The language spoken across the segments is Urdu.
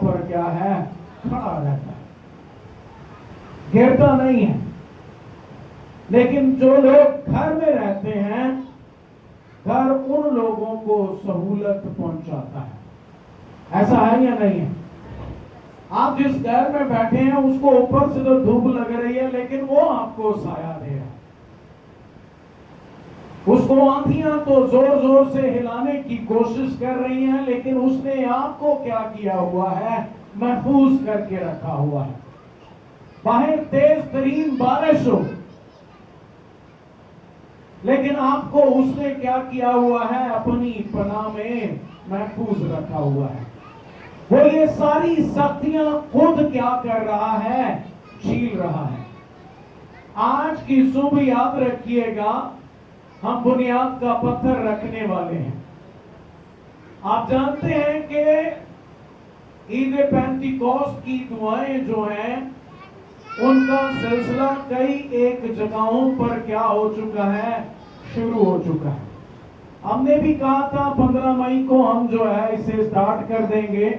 پر کیا ہے کھڑا رہتا ہے, گرتا نہیں ہے. لیکن جو لوگ گھر میں رہتے ہیں, گھر ان لوگوں کو سہولت پہنچاتا ہے. ایسا ہے یا نہیں ہے؟ آپ جس گھر میں بیٹھے ہیں اس کو اوپر سے تو دھوپ لگ رہی ہے, لیکن وہ آپ کو سایہ دے رہا ہے. اس کو آندھیاں تو زور زور سے ہلانے کی کوشش کر رہی ہیں, لیکن اس نے آپ کو کیا کیا ہوا ہے؟ محفوظ کر کے رکھا ہوا ہے. باہر تیز ترین بارش ہو, لیکن آپ کو اس نے کیا کیا ہوا ہے؟ اپنی پناہ میں محفوظ رکھا ہوا ہے. وہ یہ ساری سختیاں خود کیا کر رہا ہے؟ جھیل رہا ہے. آج کی صبح یاد رکھیے گا, ہم بنیاد کا پتھر رکھنے والے ہیں. آپ جانتے ہیں کہ عید پینتیکوست کی دعائیں جو ہیں ان کا سلسلہ کئی ایک جگہوں پر کیا ہو چکا ہے؟ شروع ہو چکا ہے. ہم نے بھی کہا تھا 15 مئی کو ہم جو ہے اسے سٹارٹ کر دیں گے,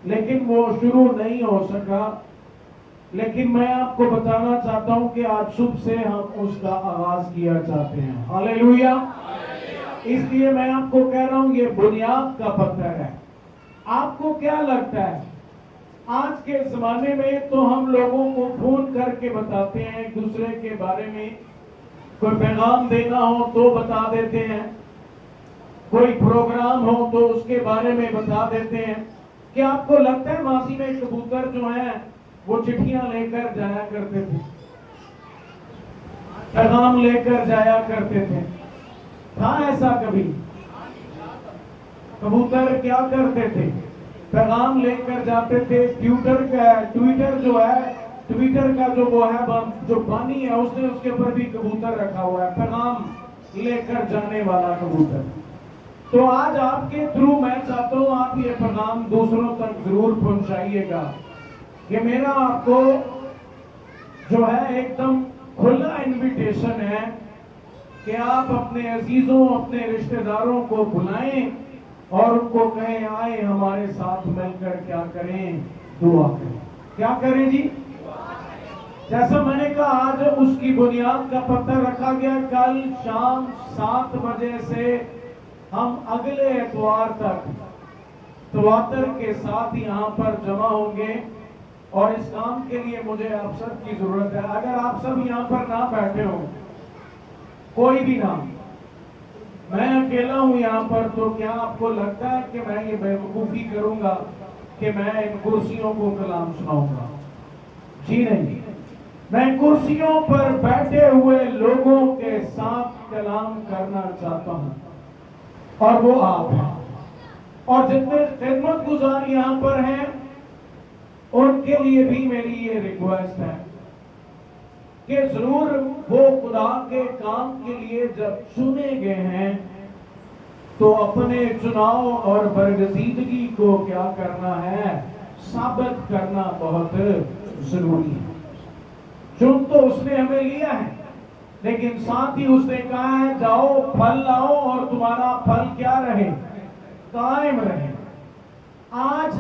لیکن وہ شروع نہیں ہو سکا. لیکن میں آپ کو بتانا چاہتا ہوں کہ آج صبح سے ہم اس کا آغاز کیا چاہتے ہیں. ہاللیلویا. اس لیے میں آپ کو کہہ رہا ہوں یہ بنیاد کا پتھر ہے. آپ کو کیا لگتا ہے آج کے زمانے میں تو ہم لوگوں کو فون کر کے بتاتے ہیں ایک دوسرے کے بارے میں, کوئی پیغام دینا ہو تو بتا دیتے ہیں, کوئی پروگرام ہو تو اس کے بارے میں بتا دیتے ہیں. کیا آپ کو لگتا ہے ماضی میں کبوتر جو ہیں وہ چٹھیاں لے کر جایا کرتے تھے, پیغام لے کر جایا کرتے تھے؟ تھا ایسا کبھی؟ کبوتر کیا کرتے تھے؟ پیغام لے کر جاتے تھے. ٹویٹر جو ہے, ٹویٹر کا جو وہ ہے جو بانی ہے, اس نے اس کے اوپر بھی کبوتر رکھا ہوا ہے, پیغام لے کر جانے والا کبوتر. تو آج آپ کے تھرو میں چاہتا ہوں آپ یہ پیغام دوسروں تک ضرور پہنچائیے گا کہ میرا آپ کو جو ہے ایک دم کھلا انویٹیشن ہے کہ آپ اپنے عزیزوں, اپنے رشتہ داروں کو بلائیں اور ان کو کہیں آئے ہمارے ساتھ مل کر کیا کریں؟ دعا کریں. کیا کریں جی؟ جیسا میں نے کہا آج اس کی بنیاد کا پتھر رکھا گیا. کل شام 7 بجے سے ہم اگلے اتوار تک تواتر کے ساتھ یہاں پر جمع ہوں گے, اور اس کام کے لیے مجھے آپ سب کی ضرورت ہے. اگر آپ سب یہاں پر نہ بیٹھے ہوں, کوئی بھی نہ, میں اکیلا ہوں یہاں پر, تو کیا آپ کو لگتا ہے کہ میں یہ بیوقوفی کروں گا کہ میں ان کرسیوں کو کلام سناؤں گا؟ جی نہیں, میں کرسیوں پر بیٹھے ہوئے لوگوں کے ساتھ کلام کرنا چاہتا ہوں, اور وہ آپ ہیں. اور جتنے خدمت گزار یہاں پر ہیں ان کے لیے بھی میری یہ ریکویسٹ ہے کہ ضرور وہ خدا کے کام کے لیے جب چنے گئے ہیں تو اپنے چناؤ اور برگزیدگی کو کیا کرنا ہے؟ ثابت کرنا بہت ضروری ہے. چن تو اس نے ہمیں لیا ہے, لیکن ساتھ ہی اس نے کہا ہے جاؤ پھل لاؤ اور تمہارا پھل کیا رہے؟ قائم رہے. آج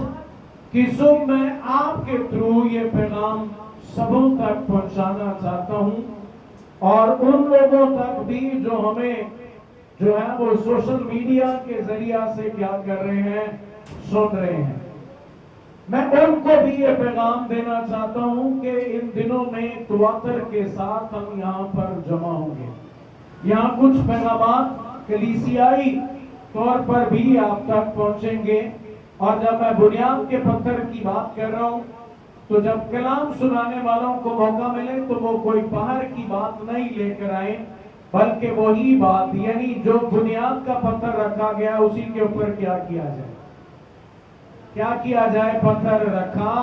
کی صبح میں آپ کے تھرو یہ پیغام سبوں تک پہنچانا چاہتا ہوں, اور ان لوگوں تک بھی جو ہمیں جو ہے وہ سوشل میڈیا کے ذریعہ سے کیا کر رہے ہیں؟ سن رہے ہیں. میں ان کو بھی یہ پیغام دینا چاہتا ہوں کہ ان دنوں میں تواتر کے ساتھ ہم یہاں پر جمع ہوں گے. یہاں کچھ پیغامات کلیسیائی طور پر بھی آپ تک پہنچیں گے, اور جب میں بنیاد کے پتھر کی بات کر رہا ہوں تو جب کلام سنانے والوں کو موقع ملے تو وہ کوئی باہر کی بات نہیں لے کر آئیں, بلکہ وہی بات یعنی جو بنیاد کا پتھر رکھا گیا اسی کے اوپر کیا کیا جائے؟ کیا کیا جائے؟ پتھر رکھا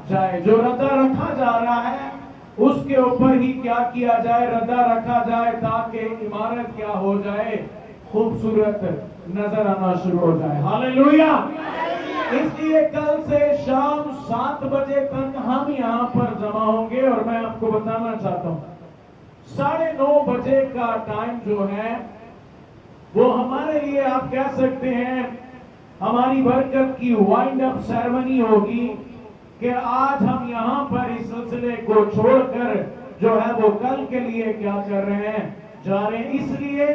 جائے. جو ردا رکھا جا رہا ہے اس کے اوپر ہی کیا کیا جائے؟ ردا رکھا جائے, تاکہ عمارت کیا ہو جائے؟ خوبصورت نظر آنا شروع ہو جائے. ہاللیلویا. اس لیے کل سے شام 7 بجے تک ہم یہاں پر جمع ہوں گے, اور میں آپ کو بتانا چاہتا ہوں 9:30 بجے کا ٹائم جو ہے وہ ہمارے لیے آپ کہہ سکتے ہیں ہماری برکت کی وائنڈ اپ سیرمنی ہوگی کہ آج ہم یہاں پر اس سلسلے کو چھوڑ کر جو ہے وہ کل کے لیے کیا کر رہے ہیں، جا رہے ہیں. اس لیے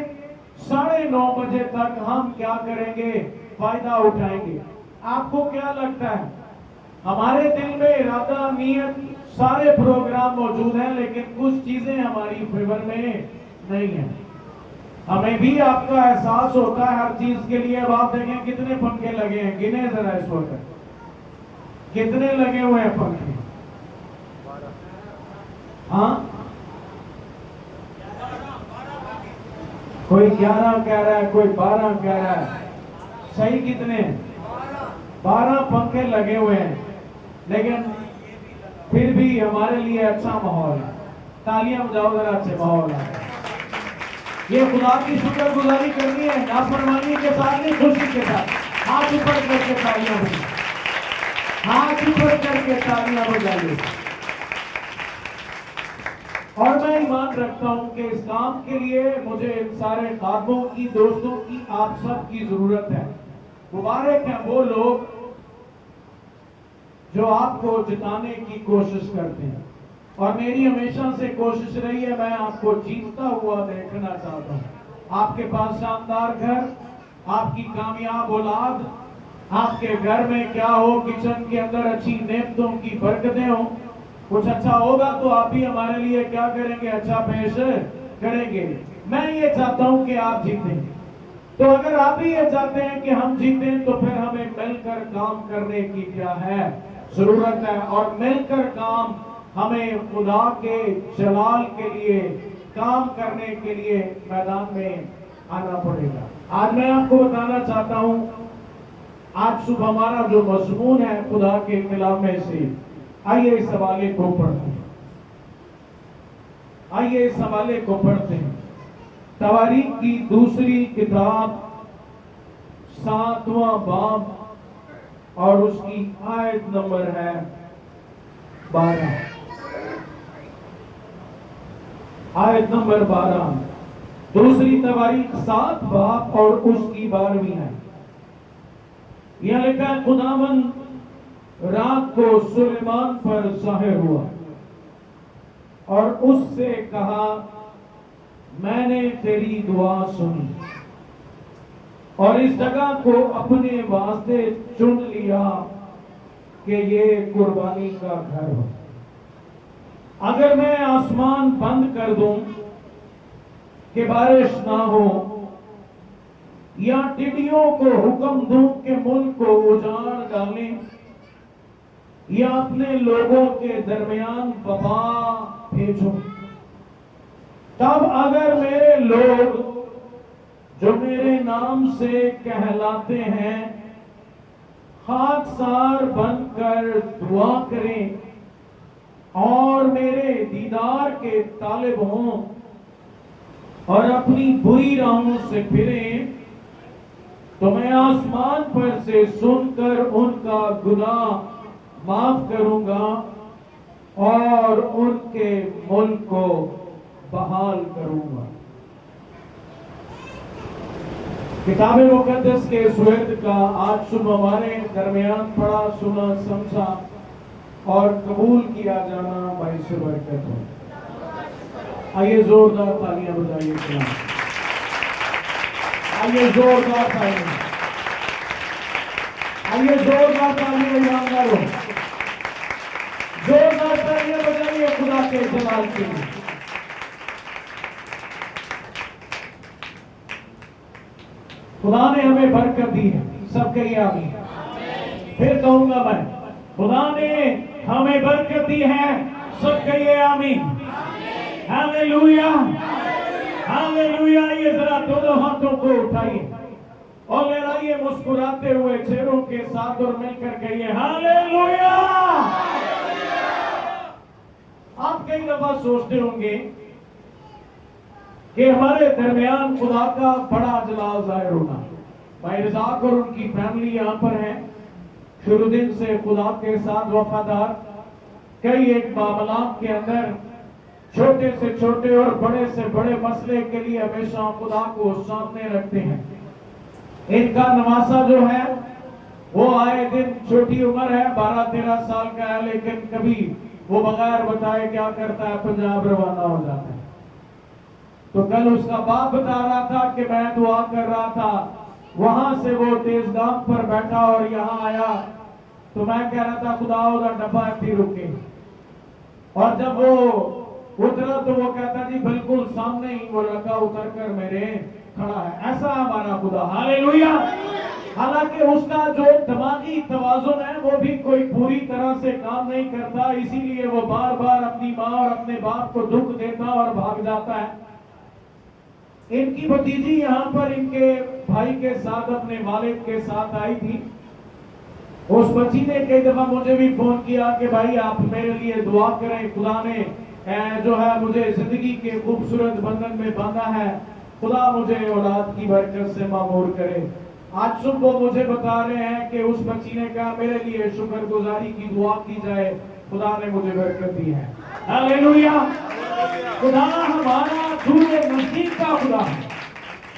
9:30 بجے تک ہم کیا کریں گے، فائدہ اٹھائیں گے. آپ کو کیا لگتا ہے؟ ہمارے دل میں ارادہ، نیت، سارے پروگرام موجود ہیں، لیکن کچھ چیزیں ہماری فیور میں نہیں ہیں. ہمیں بھی آپ کا احساس ہوتا ہے ہر چیز کے لیے. اب آپ دیکھیں کتنے پنکھے لگے ہیں، گنے ذرا اس وقت کتنے لگے ہوئے ہیں پنکھے؟ ہاں، کوئی 11 کہہ رہا ہے، کوئی 12 کہہ رہا ہے. صحیح کتنے؟ 12 پنکھے لگے ہوئے ہیں، لیکن پھر بھی ہمارے لیے اچھا ماحول ہے. تالیاں بجاؤ ذرا، اچھے ماحول ہے. یہ خدا کی شکر گزاری کرنی ہے، نافرمانی کے ساتھ نہیں، خوشی کے ساتھ. ہاتھ اوپر کر کے تالیاں بجائیے، ہاتھ اوپر کر کے تالیاں بجائیے. اور میں ایمان رکھتا ہوں کہ اس کام کے لیے مجھے ان سارے خادموں کی، دوستوں کی، آپ سب کی ضرورت ہے. مبارک ہیں وہ لوگ جو آپ کو جتانے کی کوشش کرتے ہیں، اور میری ہمیشہ سے کوشش رہی ہے، میں آپ کو جیتتا ہوا دیکھنا چاہتا ہوں. آپ کے پاس شاندار گھر، آپ کی کامیاب اولاد، آپ کے گھر میں کیا ہو، کچن کے اندر اچھی نعمتوں کی برکتیں ہوں. کچھ اچھا ہوگا تو آپ بھی ہمارے لیے کیا کریں گے، اچھا پیش کریں گے. میں یہ چاہتا ہوں کہ آپ جیتیں. تو اگر آپ بھی یہ چاہتے ہیں کہ ہم جیتیں، تو پھر ہمیں مل کر کام کرنے کی کیا ہے، ضرورت ہے. اور مل کر کام، ہمیں خدا کے جلال کے لیے کام کرنے کے لیے میدان میں آنا پڑے گا. آج میں آپ کو بتانا چاہتا ہوں، آج صبح ہمارا جو مضمون ہے خدا کے کلام میں سے، آئیے اس حوالے کو پڑھتے ہیں. آئیے اس حوالے کو پڑھتے ہیں. تواریخ کی دوسری کتاب 7واں باب اور اس کی آیت نمبر ہے 12. آیت نمبر 12. دوسری تواریخ 7 باب اور اس کی 12ویں ہے. یہ لکھا ہے، خداوند رات کو سلیمان پر ظاہر ہوا اور اس سے کہا، میں نے تیری دعا سنی اور اس جگہ کو اپنے واسطے چن لیا کہ یہ قربانی کا گھر ہو. اگر میں آسمان بند کر دوں کہ بارش نہ ہو، یا ٹڈیوں کو حکم دوں کہ ملک کو اجاڑ ڈالیں، یا اپنے لوگوں کے درمیان وبا بھیجوں، تب اگر میرے لوگ جو میرے نام سے کہلاتے ہیں خاکسار بن کر دعا کریں اور میرے دیدار کے طالب ہوں اور اپنی بری راہوں سے پھریں، تو میں آسمان پر سے سن کر ان کا گناہ معاف کروں گا اور ان کے ملک کو بحال کروں گا. کتاب مقدس کے سورت کا آج صبح ہمارے درمیان پڑھا، سنا، سمجھا اور قبول کیا جانا باعث برکت ہو. آئیے زوردار تالیاں بجائیے. آئیے زوردار تالیاں، آئیے زوردار تالیاں ایمانداروں، زوردار تالیاں بجائیے خدا کے جلال کے لیے. خدا نے ہمیں برکت دی ہے، سب کہیے آمین. پھر کہوں گا میں، خدا نے ہمیں برکت دی ہے، سب کہیے آمین. ہاللیلویا، ہاللیلویا. یہ ذرا دونوں ہاتھوں کو اٹھائیے اور لہرائیے مسکراتے ہوئے چہروں کے ساتھ اور مل کر کہیے ہاللیلویا. آپ کئی دفعہ سوچتے ہوں گے کہ ہمارے درمیان خدا کا بڑا جلال ظاہر ہونا. بھائی رزاق اور ان کی فیملی یہاں پر ہے، شروع دن سے خدا کے ساتھ وفادار. کئی ایک معاملات کے اندر چھوٹے سے چھوٹے اور بڑے سے بڑے مسئلے کے لیے ہمیشہ خدا کو سامنے رکھتے ہیں. ان کا نواسا جو ہے وہ آئے دن چھوٹی عمر ہے 12-13 سال کا ہے لیکن کبھی وہ بغیر بتائے کیا کرتا ہے پنجاب روانہ ہو جاتا ہے. تو کل اس کا باپ بتا رہا تھا کہ میں دعا کر رہا تھا وہاں سے وہ تیز گام پر بیٹھا اور یہاں آیا تو میں کہہ رہا تھا خدا ادھر ڈبہ اتنی رکے اور جب وہ اترا تو وہ کہتا جی بالکل سامنے ہی وہ لڑکا اتر کر میرے کھڑا ہے. ایسا ہمارا خدا ہاللیلویا. حالانکہ اس کا جو دماغی توازن ہے وہ بھی کوئی پوری طرح سے کام نہیں کرتا اسی لیے وہ بار بار اپنی ماں اور اپنے باپ کو دکھ دیتا اور بھاگ جاتا ہے. ان کی بھتیجی یہاں پر ان کے بھائی کے ساتھ اپنے والد کے ساتھ آئی تھی. اس بچی نے کئی دفعہ مجھے بھی فون کیا کہ بھائی آپ میرے لیے دعا کریں خدا نے جو ہے مجھے زندگی کے خوبصورت بندھن میں باندھا ہے خدا مجھے اولاد کی برکت سے معمور کرے. آج صبح وہ مجھے بتا رہے ہیں کہ اس بچی نے کہا میرے لیے شکر گزاری کی دعا کی جائے خدا نے مجھے برکت دی ہے. ہاللیلویا. خدا ہمارا دور نزدیک کا خدا ہے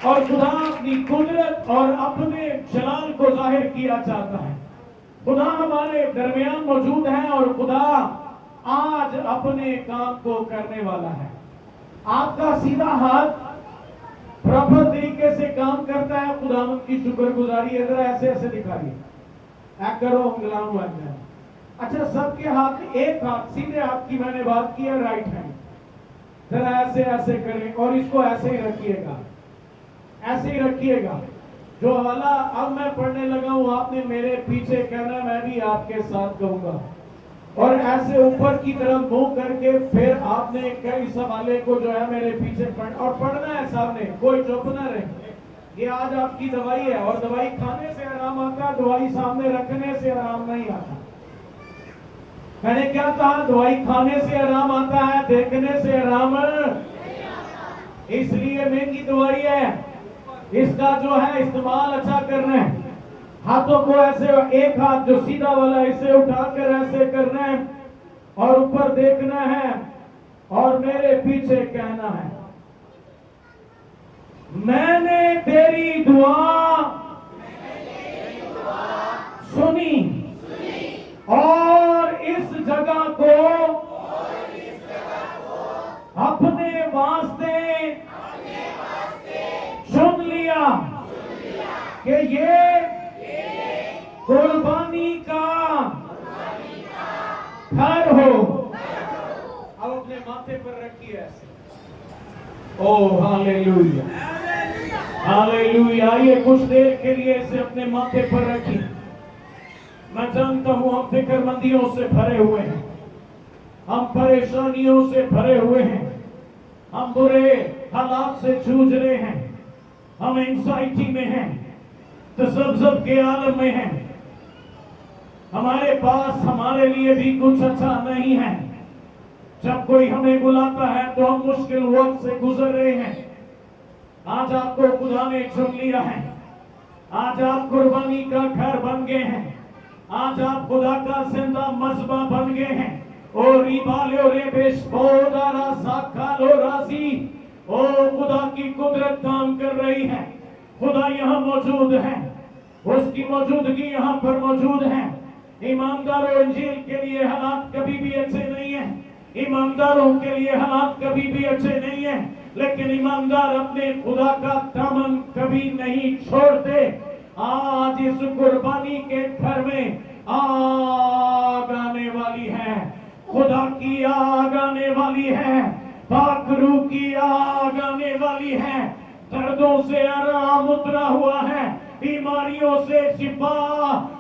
اور خدا اپنی قدرت اور اپنے جلال کو ظاہر کیا چاہتا ہے. خدا ہمارے درمیان موجود ہے اور خدا آج اپنے کام کو کرنے والا ہے. آپ کا سیدھا ہاتھ پراپر طریقے سے کام کرتا ہے. خداوند کی شکر گزاری ادھر ایسے ایسے دکھائیے ایک کرو انگلام ہے. اچھا سب کے ہاتھ ایک ہاتھ سیدھے ہاتھ کی میں نے بات کی ہے رائٹ ہینڈ ذرا ایسے ایسے کریں اور اس کو ایسے ہی رکھیے گا ایسے ہی رکھیے گا. جو حوالہ اب میں پڑھنے لگا ہوں آپ نے میرے پیچھے کہنا میں بھی آپ کے ساتھ کہوں گا اور ایسے اوپر کی طرف منہ کر کے پھر آپ نے کئی حوالے کو جو ہے میرے پیچھے اور پڑھنا ہے سامنے کوئی چپ نہ رہے. یہ آج آپ کی دوائی ہے اور دوائی کھانے سے آرام آتا ہے دوائی سامنے رکھنے سے آرام نہیں آتا. میں نے کیا کہا دوائی کھانے سے آرام آتا ہے دیکھنے سے آرام اس لیے مہنگی دوائی ہے. اس کا جو ہے استعمال اچھا کرنا ہے. ہاتھوں کو ایسے ایک ہاتھ جو سیدھا والا اسے اٹھا کر ایسے کرنا ہے اور اوپر دیکھنا ہے اور میرے پیچھے کہنا ہے میں نے تیری دعا سنی اور اس جگہ کو اپنے واسطے چن لیا کہ یہ قربانی کا گھر ہو. اب اپنے ماتھے پر رکھیے ایسے. او ہاللیلویا ہاللیلویا. آئیے کچھ دیر کے لیے اسے اپنے ماتھے پر رکھیے. میں جانتا ہوں ہم فکر مندیوں سے بھرے ہوئے ہیں ہم پریشانیوں سے بھرے ہوئے ہیں ہم برے حالات سے جوجھ رہے ہیں ہم انزائٹی میں ہیں تذبذب کے عالم میں ہیں. ہمارے پاس ہمارے لیے بھی کچھ اچھا نہیں ہے. جب کوئی ہمیں بلاتا ہے تو ہم مشکل وقت سے گزر رہے ہیں. آج آپ کو خدا نے چن لیا ہے. آج آپ قربانی کا گھر بن گئے ہیں. آج آپ خدا کا زندہ مذبح بن گئے ہیں. او ریبالو ریبش بودارا ساکالو رازی. او خدا کی قدرت کام کر رہی ہے. خدا یہاں موجود ہے. اس کی موجودگی یہاں پر موجود ہے. ایمانداروں انجیل کے لیے حالات کبھی بھی اچھے نہیں ہیں. ایمانداروں کے لیے حالات کبھی بھی اچھے نہیں ہیں لیکن ایماندار اپنے خدا کا دامن کبھی نہیں چھوڑتے. آج اس قربانی کے گھر میں آگ آنے والی ہے. خدا کی آگ آنے والی ہے. پاک روح کی آگ آنے والی ہے. دردوں سے آرام اترا ہوا ہے. بیماریوں سے شفا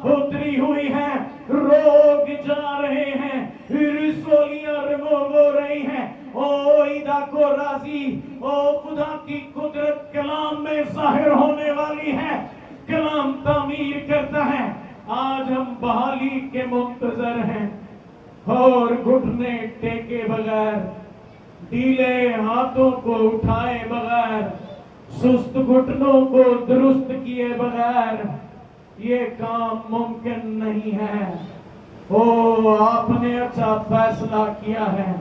اتری ہوئی ہے. روگ جا رہے ہیں. رسولیاں ریموو ہو رہی ہیں. او عیدا کو راضی. او خدا کی قدرت کلام میں ظاہر ہونے والی ہے. کلام تعمیر کرتا ہے. آج ہم بحالی کے منتظر ہیں اور گھٹنے ٹیکے بغیر ڈھیلے ہاتھوں کو اٹھائے بغیر سست گھٹنوں کو درست کیے بغیر یہ کام ممکن نہیں ہے. او آپ نے اچھا فیصلہ کیا ہے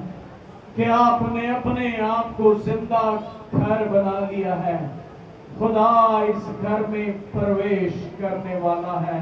کہ آپ نے اپنے آپ کو زندہ گھر بنا لیا ہے. خدا اس گھر میں پرویش کرنے والا ہے.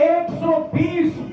120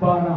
12।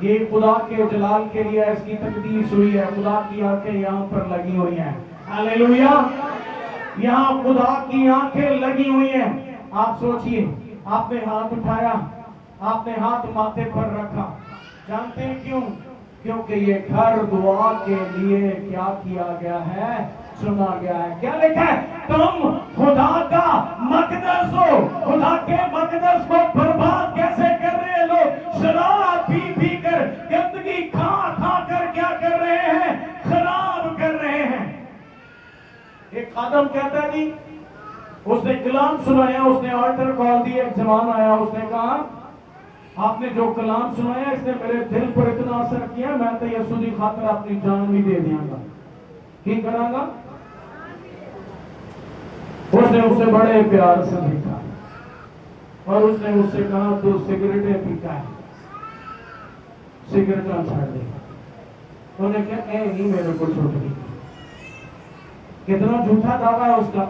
یہ خدا کے جلال کے لیے اس کی تقدیس ہوئی ہے. خدا کی آنکھیں یہاں پر لگی ہوئی ہیں. ہاللیلویا. یہاں خدا کی آنکھیں لگی ہوئی ہیں. آپ سوچئے, آپ نے ہاتھ اٹھایا, آپ نے ہاتھ ماتھے پر رکھا. جانتے ہیں کیوں؟ کیونکہ یہ گھر دعا کے لیے کیا کیا گیا ہے؟ چنا گیا ہے. کیا لکھا ہے؟ تم خدا کا مقدس ہو. خدا کے مقدس کو برباد کیسے کر رہے ہیں لوگ؟ شراب پی پی کر, گندگی کھا کھا کر کیا کر رہے ہیں؟ خراب کر رہے ہیں. ایک خادم کہتا ہے جی, اس نے کلام سنایا, اس نے آلٹر کال دی. ایک جوان آیا, اس نے کہا آپ نے جو کلام سنایا اس نے میرے دل پر اتنا اثر کیا, میں تو یسوع کی خاطر اپنی جان بھی دے دیا گا. کی کروں گا؟ اس نے اسے بڑے پیار سے دیکھا اور اس نے اس سے کہا تو سگریٹیں پیتا ہے, سگریٹاں چھوڑ دے. انہوں نے کہا اے نہیں میرے کو چھوٹ گئی. کتنا جھوٹا دعویٰ ہے اس کا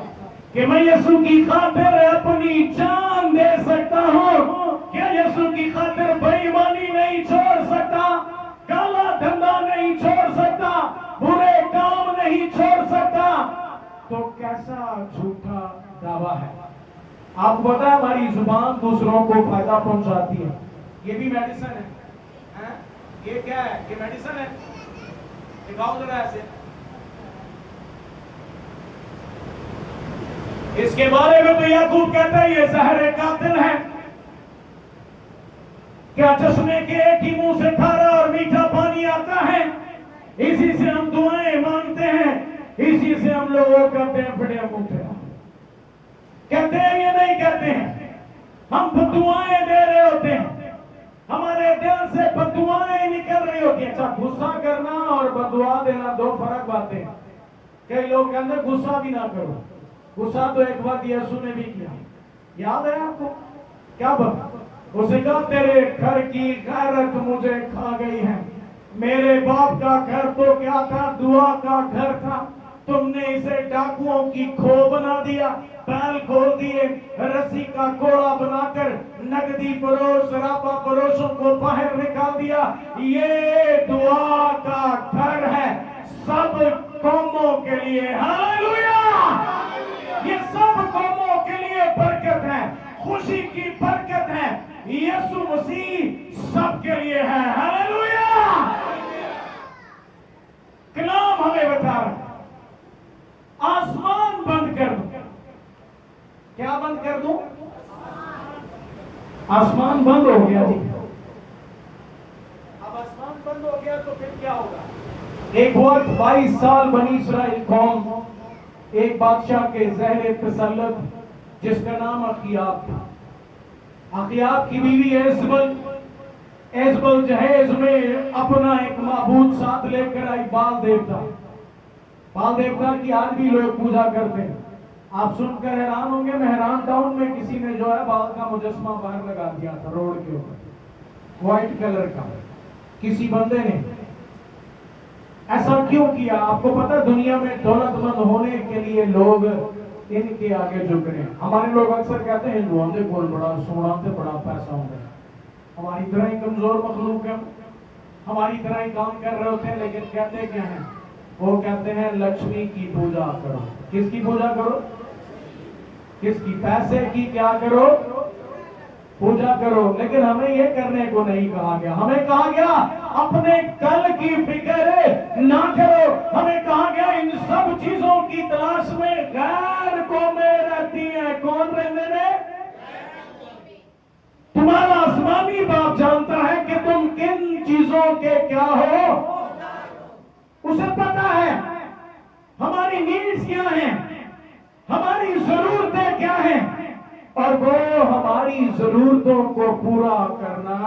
کہ میں یسوع کی خاطر اپنی جان دے سکتا ہوں. کیا یسوع کی خاطر بے ایمانی نہیں چھوڑ سکتا؟ کالا دھندا نہیں چھوڑ سکتا؟ برے کام نہیں چھوڑ سکتا؟ تو کیسا جھوٹا دعویٰ ہے. آپ کو پتا ہے ہماری زبان دوسروں کو فائدہ پہنچاتی ہے. یہ بھی میڈیسن ہے. یہ کیا ہے؟ یہ میڈیسن ہے. دکھاؤ ذرا ایسے. اس کے بارے میں تو یعقوب کہتا ہے یہ زہر قاتل ہے. کیا چشمے کے ایک ہی منہ سے کھارا اور میٹھا پانی آتا ہے؟ اسی سے ہم دعائیں مانگتے ہیں, اسی سے ہم لوگوں کہتے ہیں پھٹے منہ پہ. کہتے ہیں یہ نہیں کہتے ہیں, ہم بددعائیں دے رہے ہوتے ہیں, ہمارے دل سے بددعائیں نکل رہی ہوتی ہیں. اچھا, غصہ کرنا اور بددعا دینا دو فرق باتیں ہیں. کئی لوگ کہتے ہیں غصہ بھی نہ کرو. غصہ تو ایک بات یسوع نے بھی کیا, یاد ہے آپ کو؟ کیا بات؟ اسے کہا تیرے گھر کی غیرت مجھے کھا گئی ہے. میرے باپ کا گھر تو کیا تھا؟ دعا کا گھر تھا. تم نے اسے ڈاکوؤں کی کھو بنا دیا, بیل کھول دیے, رسی کا کوڑا بنا کر نقدی فروش سراپا فروشوں کو باہر نکال دیا. یہ دعا کا گھر ہے سب قوموں کے لیے. ہاللیلویا. یہ سب قوموں کے لیے برکت ہے, خوشی کی برکت ہے. یسوع مسیح سب کے لیے ہے. ہاللیلویا. کلام ہمیں بتا رہا ہے آسمان بند کر دو. کیا بند کر دوں؟ آسمان بند ہو گیا جی. اب آسمان بند ہو گیا تو پھر کیا ہوگا؟ ایک وقت 22 سال بنی اسرائیل قوم ایک بادشاہ کے زہر تسلط جس کا نام اخیاب تھا. اخیاب کی بیوی ایزبل جہیز میں اپنا ایک معبود ساتھ لے کر آئی, بال دیوتا. بال دیوتا کی آج بھی لوگ پوجا کرتے ہیں. آپ سن کر حیران ہوں گے, مہران ٹاؤن میں کسی نے جو ہے بال کا مجسمہ باہر لگا دیا تھا روڈ کے اوپر, وائٹ کلر کا. کسی بندے نے ایسا کیوں کیا؟ آپ کو پتا دنیا میں دولت مند ہونے کے لیے لوگ ان کے آگے جھک رہے ہیں. ہمارے لوگ اکثر کہتے ہیں ہندوؤں سے بول بڑا سونا سے بڑا پیسہ ہوگا. ہماری طرح ہی کمزور مخلوق ہے, ہماری طرح ہی کام کر رہے ہوتے ہیں, لیکن کہتے کیا ہیں؟ وہ کہتے ہیں لکشمی کی پوجا کرو. کس کی پوجا کرو؟ کس کی؟ پیسے کی کیا کرو؟ پوجا کرو. لیکن ہمیں یہ کرنے کو نہیں کہا گیا. ہمیں کہا گیا اپنے کل کی فکر نہ کرو. ہمیں کہا گیا ان سب چیزوں کی تلاش میں غیر قومیں رہتی ہیں. کون رہنے نے؟ تمہارا آسمانی باپ جانتا ہے کہ تم کن چیزوں کے کیا ہو. اسے پتا ہے ہماری نیڈز کیا ہیں, ہماری ضرورتیں کیا ہیں, اور وہ ہماری ضرورتوں کو پورا کرنا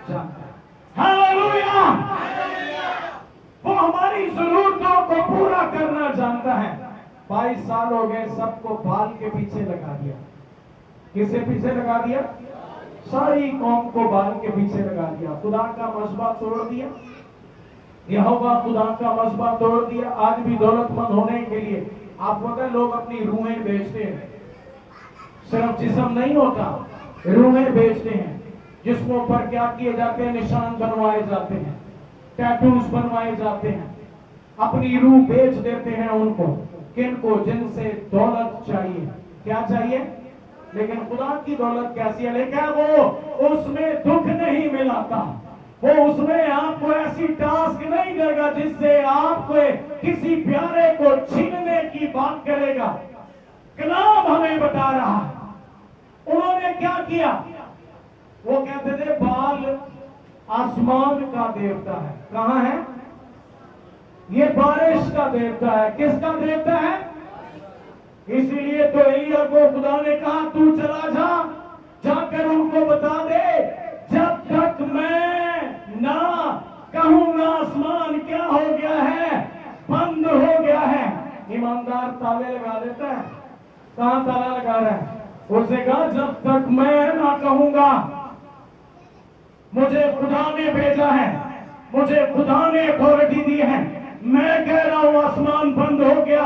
چاہتا ہے. ہاللیلویا. وہ ہماری ضرورتوں کو پورا کرنا جانتا ہے. 22 سال ہو گئے, سب کو بال کے پیچھے لگا دیا. کسے پیچھے لگا دیا؟ ساری قوم کو بال کے پیچھے لگا دیا. خدا کا مذبح توڑ دیا. یہوہ خدا کا مذبح توڑ دیا. آج بھی دولت مند ہونے کے لیے آپ کو پتہ ہے لوگ اپنی روحیں بیچتے ہیں. صرف جسم نہیں ہوتا, روحیں بیچتے ہیں. جسموں پر کیا کیے جاتے ہیں؟ نشان بنوائے جاتے ہیں، ٹیٹوز بنوائے جاتے ہیں، اپنی روح بیچ دیتے ہیں ان کو، کن کو؟ جن سے دولت چاہیے۔ کیا چاہیے؟ لیکن خدا کی دولت کیسی ہے؟ لیکن وہ اس میں دکھ نہیں ملاتا، وہ اس میں آپ کو ایسی ٹاسک نہیں دے گا جس سے آپ کو کسی پیارے کو چھیننے کی بات کرے گا۔ کلام ہمیں بتا رہا ہے انہوں نے کیا کیا۔ وہ کہتے تھے بال آسمان کا دیوتا ہے۔ کہاں ہے؟ یہ بارش کا دیوتا ہے۔ کس کا دیوتا ہے؟ اسی لیے تو ایلیا کو خدا نے کہا تو چلا جا، جا کر ان کو بتا دے جب تک میں نہ کہوں گا آسمان کیا ہو گیا ہے، بند ہو گیا ہے۔ ایماندار تالے لگا دیتا ہے۔ کہاں تالا لگا رہا ہے؟ اسے کہا جب تک میں نہ کہوں گا، مجھے خدا نے بھیجا ہے، مجھے خدا نے اتھارٹی دی ہے، میں کہہ رہا ہوں آسمان بند ہو گیا۔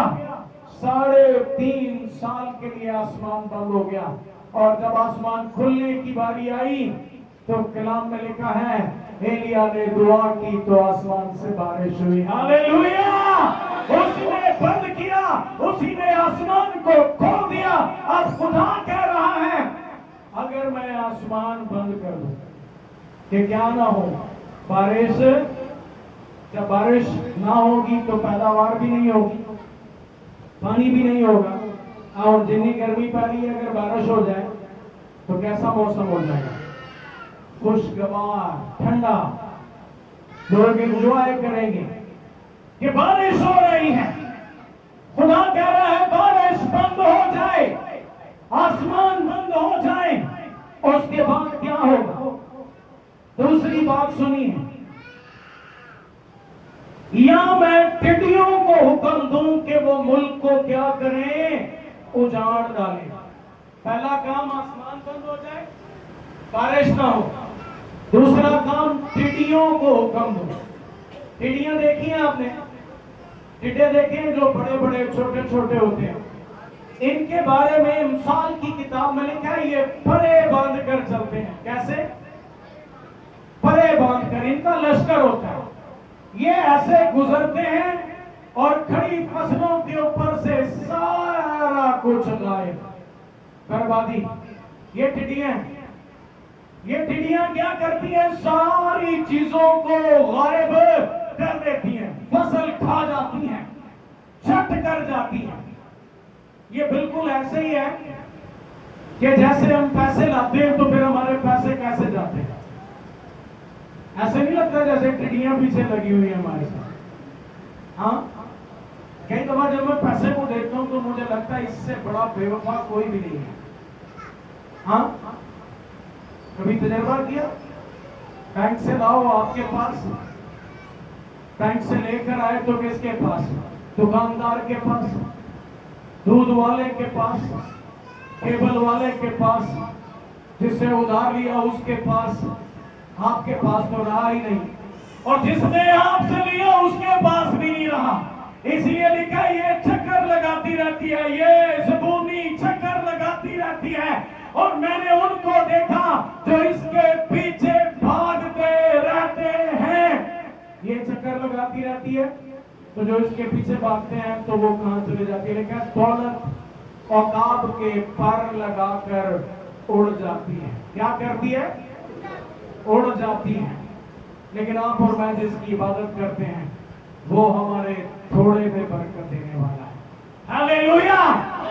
3.5 سال کے لیے آسمان بند ہو گیا، اور جب آسمان کھلنے کی باری آئی تو کلام میں لکھا ہے ایلیا نے دعا کی تو آسمان سے بارش ہوئی۔ ہاللیلویہ! اسی نے بند کیا، اسی نے آسمان کو کھول دیا۔ اب خدا کہہ رہا ہے اگر میں آسمان بند کر دوں کہ کیا نہ ہو بارش، جب بارش نہ ہوگی تو پیداوار بھی نہیں ہوگی، پانی بھی نہیں ہوگا، اور جتنی گرمی پڑ رہی ہے اگر بارش ہو جائے تو کیسا موسم ہو جائے گا؟ خوشگوار، ٹھنڈا، لوگ انجوائے کریں گے کہ بارش ہو رہی ہے۔ خدا کہہ رہا ہے بارش بند ہو جائے، آسمان بند ہو جائے، اس کے بعد کیا ہوگا؟ دوسری بات سنیے، یا میں ٹڈیوں کو حکم دوں کہ وہ ملک کو کیا کریں؟ اجاڑ ڈالیں۔ پہلا کام آسمان بند ہو جائے، بارش نہ ہو۔ دوسرا کام ٹڈیوں کو حکم دوں۔ ٹڈیاں دیکھی ہیں آپ نے؟ ٹڈے دیکھیں ہیں جو بڑے بڑے چھوٹے چھوٹے ہوتے ہیں، ان کے بارے میں امثال کی کتاب میں لکھا ہے یہ پرے باندھ کر چلتے ہیں۔ کیسے؟ پرے باندھ کر، ان کا لشکر ہوتا ہے، یہ ایسے گزرتے ہیں اور کھڑی فصلوں کے اوپر سے سارا کچھ غائب، بربادی۔ یہ ٹڈیاں یہ ٹڈیاں کیا کرتی ہیں؟ ساری چیزوں کو غائب کر دیتی ہیں، فصل کھا جاتی ہیں، چھٹ کر جاتی ہیں۔ یہ بالکل ایسے ہی ہے کہ جیسے ہم پیسے لاتے ہیں تو پھر ہمارے پیسے کیسے جاتے ہیں؟ ایسے نہیں لگتا جیسے ٹڈیاں پیچھے لگی ہوئی ہیں ہمارے ساتھ؟ ہاں، کئی دفعہ جب میں پیسے کو دیکھتا ہوں تو مجھے لگتا ہے اس سے بڑا بے وفا کوئی بھی نہیں ہے۔ ہاں، کبھی تجربہ کیا؟ بینک سے لاؤ آپ کے پاس، بینک سے لے کر آئے تو کس کے پاس؟ دکاندار کے پاس، دودھ والے کے پاس، کیبل والے کے پاس، جس سے ادھار لیا اس کے پاس۔ آپ کے پاس تو رہا ہی نہیں، اور جس نے آپ سے لیا اس کے پاس بھی نہیں رہا۔ اس لیے لکھا یہ چکر لگاتی رہتی ہے، یہ زبونی چکر لگاتی رہتی ہے، اور میں نے ان کو دیکھا جو اس کے پیچھے بھاگتے رہتے ہیں۔ یہ چکر لگاتی رہتی ہے تو جو اس کے پیچھے بھاگتے ہیں تو وہ کہاں چلے جاتی ہے؟ لیکن دولت عقاب کے پر لگا کر اڑ جاتی ہے۔ کیا کرتی ہے؟ اڑ جاتی ہے۔ لیکن آپ اور میں جس کی عبادت کرتے ہیں وہ ہمارے تھوڑے میں برکت دینے والا ہے۔ ہاللیلویہ!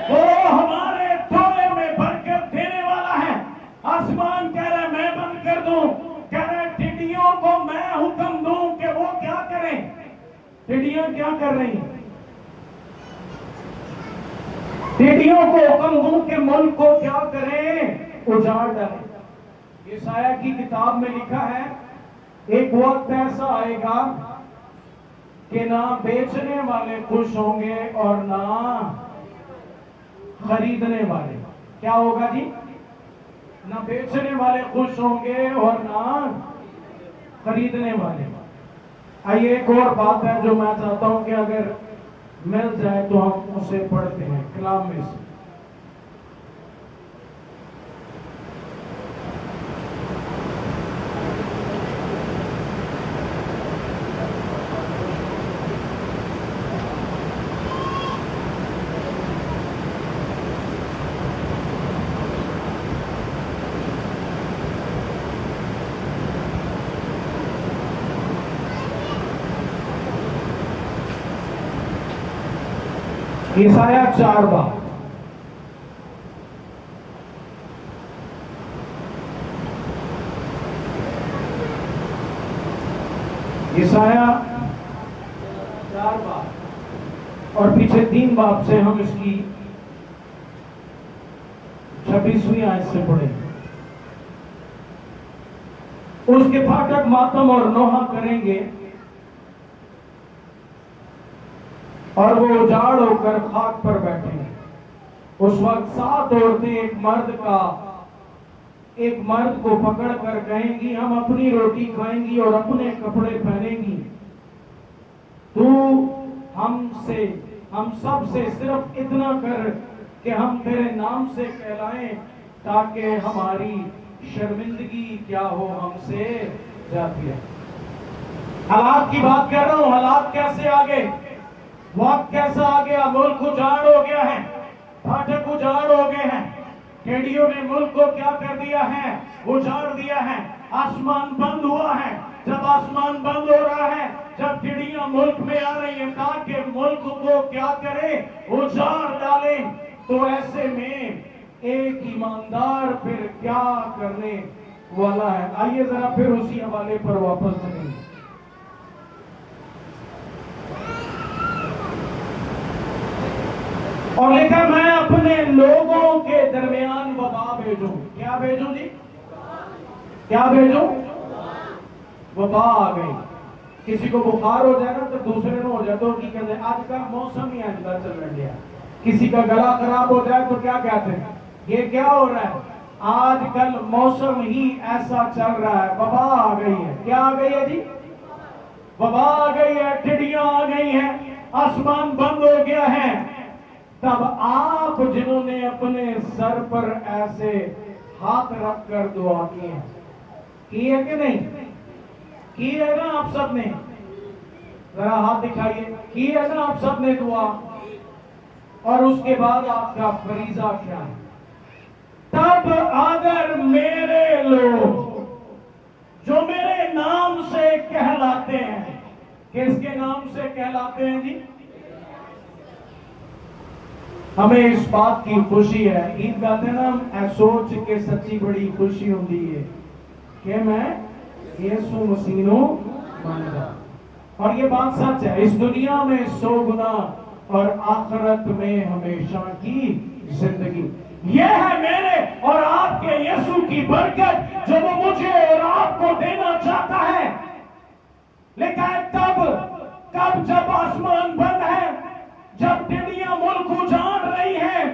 وہ ہمارے تھوڑے میں برکت دینے والا ہے۔ آسمان کہہ رہے میں بند کر دوں، کہہ رہے ٹڈیوں کو میں حکم دوں کہ وہ کیا کریں؟ ٹڈیاں کیا کر رہی ہیں؟ ٹڈیوں کو حکم دوں کہ ملک کو کیا کریں؟ اجاڑ ڈالیں۔ یسایہ کی کتاب میں لکھا ہے ایک وقت ایسا آئے گا کہ نہ بیچنے والے خوش ہوں گے اور نہ خریدنے والے۔ کیا ہوگا جی؟ نہ بیچنے والے خوش ہوں گے اور نہ خریدنے والے۔ آئیے ایک اور بات ہے جو میں چاہتا ہوں کہ اگر مل جائے تو ہم اسے پڑھتے ہیں کلام میں سے۔ یسایہ 4 باب، یسایہ 4 باب اور پیچھے 3 باب سے ہم اس کی 26ویں آیت سے پڑھیں۔ اس کے پھاٹک ماتم اور نوحہ کریں گے، اور وہ اجاڑ ہو کر خاک پر بیٹھیں گے۔ اس وقت 7 عورتیں ایک مرد کو پکڑ کر کہیں گی، ہم اپنی روٹی کھائیں گی اور اپنے کپڑے پہنیں گی، تو ہم سب سے صرف اتنا کر کہ ہم تیرے نام سے کہلائیں، تاکہ ہماری شرمندگی کیا ہو ہم سے جاتی ہے۔ حالات کی بات کر رہا ہوں، حالات کیسے آگے، وقت کیسا آ گیا، ملک اجاڑ ہو گیا ہے، پھاٹک اجاڑ ہو گئے ہیں، ٹیڈیوں نے ملک کو کیا کر دیا ہے، اجاڑ دیا ہے، آسمان بند ہوا ہے۔ جب آسمان بند ہو رہا ہے، جب ٹیڈیاں ملک میں آ رہی ہیں تاکہ ملک کو کیا کرے، اجاڑ ڈالیں، تو ایسے میں ایک ایماندار پھر کیا کرنے والا ہے۔ آئیے ذرا پھر اسی حوالے پر واپس چلیں۔ اور لکھا، میں اپنے لوگوں کے درمیان وبا بھیجوں۔ کیا بھیجوں جی؟ کیا بھیجوں؟ وبا آ گئی۔ کسی کو بخار ہو جائے نا تو دوسرے نے ہو جائے تو کی کہتے ہیں آج کل موسم ہی آئندہ چل رہا ہے۔ کسی کا گلا خراب ہو جائے تو کیا کہتے ہیں، یہ کیا ہو رہا ہے، آج کل موسم ہی ایسا چل رہا ہے، وبا آ گئی ہے۔ کیا آ گئی ہے جی؟ وبا آ گئی ہے، ٹڈیاں آ گئی ہیں، آسمان بند ہو گیا ہے۔ تب آپ جنہوں نے اپنے سر پر ایسے ہاتھ رکھ کر دعا کی ہے کہ نہیں؟ کی ہے نا آپ سب نے؟ ذرا ہاتھ دکھائیے، کی ہے نا آپ سب نے دعا؟ اور اس کے بعد آپ کا فریضہ کیا ہے؟ تب اگر میرے لوگ جو میرے نام سے کہلاتے ہیں، کس کے نام سے کہلاتے ہیں جی؟ ہمیں اس بات کی خوشی ہے، عید گاتے نا ہم، سوچ کے سچی بڑی خوشی ہوتی ہے کہ میں یسوع مسیح نو مانتا۔ اور یہ بات سچ ہے، اس دنیا میں 100 گنا اور آخرت میں ہمیشہ کی زندگی۔ یہ ہے میرے اور آپ کے یسوع کی برکت جو وہ مجھے اور آپ کو دینا چاہتا ہے۔ لکھا ہے کب جب آسمان بند ہے، جب ٹڈیاں ملک اجاڑ رہی ہیں،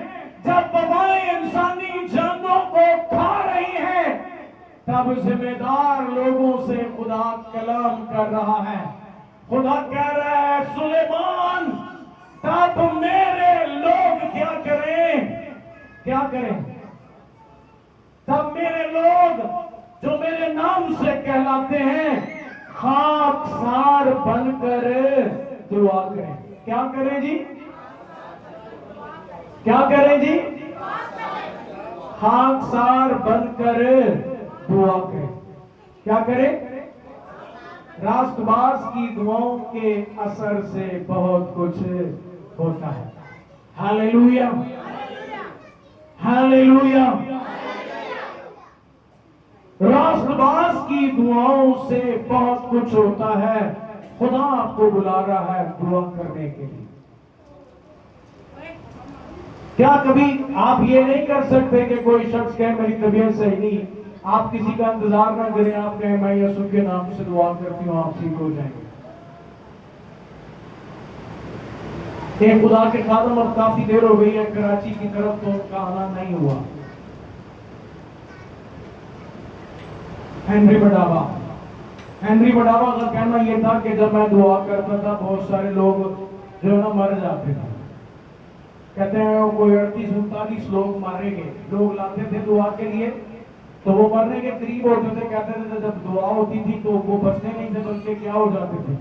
جب وبائیں انسانی جانوں کو کھا رہی ہیں، تب ذمہ دار لوگوں سے خدا کلام کر رہا ہے۔ خدا کہہ رہا ہے سلیمان، تب میرے لوگ کیا کریں؟ تب میرے لوگ جو میرے نام سے کہلاتے ہیں خاک سار بن کر دعا کریں۔ کیا کریں جی؟ کیا کریں جی؟ خاک سار بن کر دعا کریں۔ کیا کریں؟ راست باز کی دعاؤں کے اثر سے بہت کچھ ہوتا ہے۔ ہاللیلویا، ہاللیلویا۔ راست باز کی دعاؤں سے بہت کچھ ہوتا ہے۔ خدا آپ کو بلا رہا ہے دعا کرنے کے لیے۔ کیا کبھی آپ یہ نہیں کر سکتے کہ کوئی شخص کہے میری طبیعت صحیح نہیں، آپ کسی کا انتظار نہ کریں، آپ کہیں میں یسوع کے نام سے دعا کرتی ہوں آپ ٹھیک ہو جائیں گے؟ ایک خدا کے خادم اب کافی دیر ہو گئی ہے کراچی کی طرف، تو ان کا آنا نہیں ہوا، ہنری بڑاوا کا کہنا یہ تھا کہ جب میں دعا کرتا تھا بہت سارے لوگ جو نا مر جاتے تھے۔ کہتے ہیں کوئی 38-39 لوگ مارے گئے، لوگ لاتے تھے دعا کے لیے تو وہ مرنے کے قریب ہوتے تھے، کہتے تھے جب دعا ہوتی تھی تو وہ بچنے نہیں تھے بلکہ کیا ہو جاتے تھے،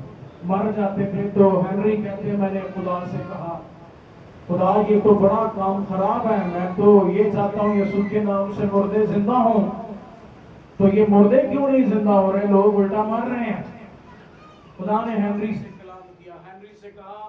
مر جاتے تھے۔ تو ہنری کہتے ہیں میں نے خدا سے کہا خدا یہ تو بڑا کام خراب ہے، میں تو یہ چاہتا ہوں یسوع کے نام سے مردے زندہ ہوں، تو یہ مردے کیوں نہیں زندہ ہو رہے، لوگ الٹا مر رہے ہیں۔ خدا نے ہنری سے کلام کیا، ہنری سے کہا